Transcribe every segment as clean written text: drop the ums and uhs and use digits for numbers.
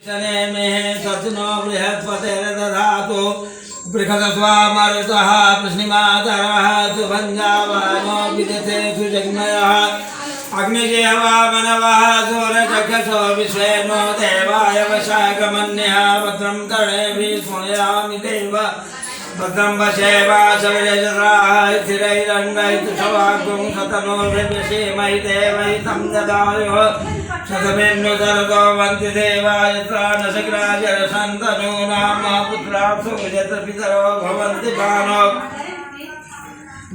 में सत्नो बृहस्पतिर्दधातु बृहस्पतिर्मरुतः प्रश्निमातरः सुभञ्जावानो विदथे सुजग्मयः अग्निजेवा मनवः सूर्यचक्षुषो विश्वेनो देवाय वशाकमन्यः भद्रं कर्णेभिः शृणुयामि देव भद्रं वशेवासविरजराः स्थिरैरङ्गैस्तुषवाग्गुं शतनोर्भिषेमहि देवैतं ददायुः शतमेन्नुतरतो वन्ति देवाय त्राणशक्राजरसन्तनो नाम पुत्रासु यत्र पितरो भवन्ति भानो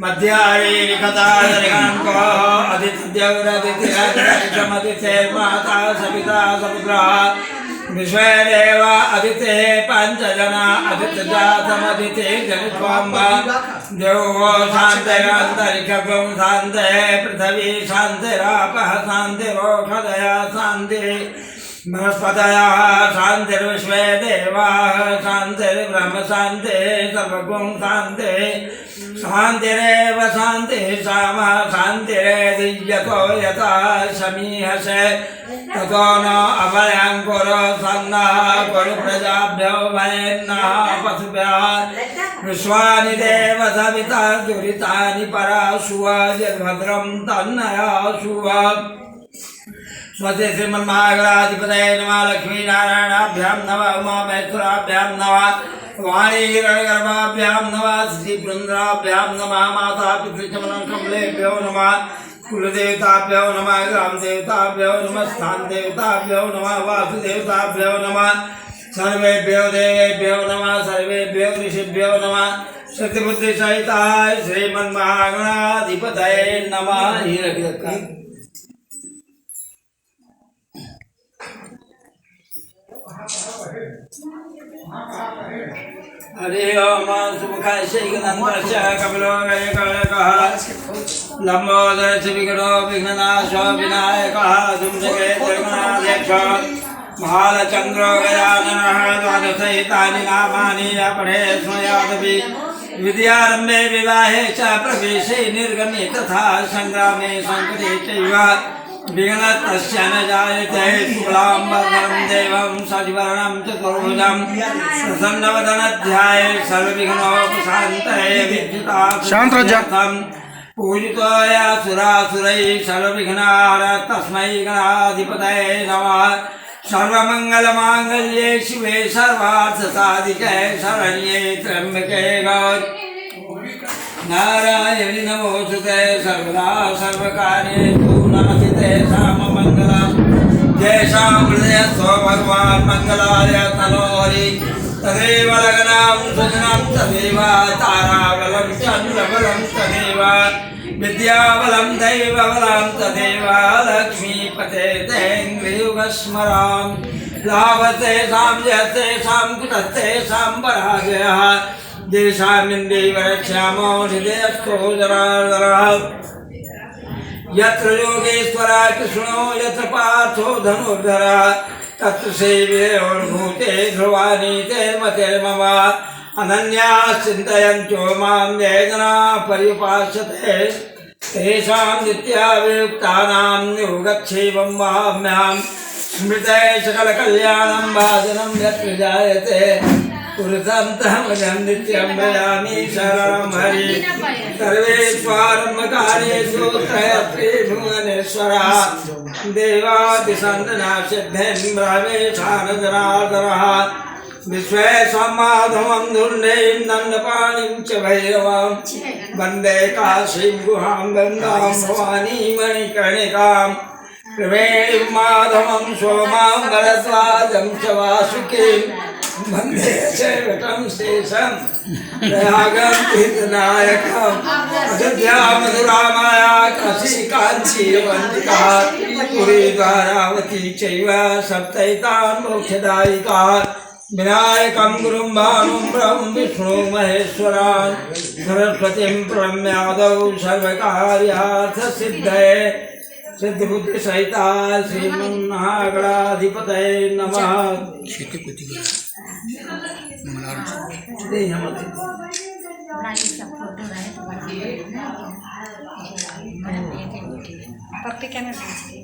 मध्यायैरिकतायरिकान्को अदित्यौरदितिरग्रमदितेर्माता सविता सपुत्रः विश्वे देव अदिते पञ्चजना अदित्यजातमदिते जनित्वाम्बा देवो शान्तिरन्तरिक्षं शान्तिः पृथिवी शान्तिरापः शान्तिरोषधयः शान्तिः बृहस्पतयः शान्तिर्विश्वे देवाः शान्तिर्ब्रह्म शान्तिः सर्वगुं शान्तिः शान्तिरेव शान्तिः सामा शान्तिरेदियतो यथा समीहसे ततो न अभयं कुरु सन्नः कुरु प्रजाभ्यो वयन्नः पशुभ्यः विश्वानि देव सविता दुरितानि पराशुव यद्भद्रं तन्नयाशुव स्वस्ति श्रीमन्महागणाधिपतये नमः लक्ष्मीनारायणाभ्यां नमः उमामहेश्वराभ्यां नमः वाणीगर्भाभ्यां नमः श्रीवृन्दाभ्यां नमः माता पितृचमनकमलेभ्यो नमः कुलदेवताभ्यो नमः ग्रामदेवताभ्यो नमः स्थानदेवताभ्यो नमः वासुदेवताभ्यो नमः सर्वेभ्यो देवेभ्यो नमः सर्वेभ्यो ऋषिभ्यो नमः शक्तिबुद्धिसहिताय श्रीमन्महागणाधिपतये नमः। हरि ओम सुमुखाय श्रीगणेश कपिलो गयकः लंबोदर विघ्नो विघ्ननाशो विनायकः धूमजगे जगन्नाथेश महालचंद्रो गजाननः द्वादशैतानि नामानि अपठे स्मयादपि विद्यारम्भे विवाहे च प्रवेशे निर्गमे तथा संग्रामे संकटे चैव विघ्नस्तस्य न जायते शुक्लाम्बरधरं देवं सजीवर्णं चतुर्भुजं प्रसन्नवदनध्याये सर्वविघ्नोपशान्तये विद्युतार्थं पूजितो यासुरासुरैः सर्वविघ्नहार तस्मै गणाधिपतये नमः। सर्वमङ्गलमाङ्गल्ये शिवे सर्वार्थसाधिके शरण्ये त्र्यम्बके गौरी नारायणि नमोस्तुते सर्वदा सर्वकार्येषु नास्ति साममङ्गलम् येषां हृदयस्थो भगवान् मङ्गलाय तनोहरि तदेव लग्नां सुजनं तदेव ताराबलं चन्द्रबलं तदेव विद्याबलं दैवबलं तदेव लक्ष्मीपते तेङ्ग्रियुगस्मरां लाभतेषां जयतेषां कुटस्थेषां पराजयः देशामिन्द्रियवरक्ष्यामो हृदयस्थो जनार्दनः यत्र योगेश्वरः कृष्णो यत्र पार्थो धनुर्धरः तत्र सेव्योर्भूते ध्रुवानि ते मतिर्मम अनन्याः चिन्तयन्तो मां ये जनाः पर्युपासते तेषां नित्याभियुक्तानां योगक्षेमं वहाम्यहम् स्मृते सकलकल्याणं भाजनं यत्र जायते पुरुषं नित्यं भजामि शरणं हरि सर्वेष्वारम्भकार्येषु त्रयत्रे भुवनेश्वरः देवादिसन्दनासिद्धेन् ब्रह्मेशानजनार्दनः विश्वेशं माधवं धुण्डीं दण्डपाणिं च भैरवं वन्दे काशीं गुहां गङ्गां भवानीं मणिकर्णिकां त्रिवेणीं माधवं सोमां भरद्वाजं च वासुकीं वन्दे शैवकं शेषं प्रयागं तीर्थनायकम् अयोध्या मधुरामाया काशी काञ्ची वन्दिका पुरी द्वारावती चैव सप्तैतां मोक्षदायिका विनायकं गुरुं भानुं ब्रह्म विष्णु महेश्वरान् सरस्वतीं प्रणम्यादौ सर्वकार्यार्थसिद्धये सिद्धिबुद्धिसहिता श्रीमन्महागणाधिपतये नमः। पप्पी क्या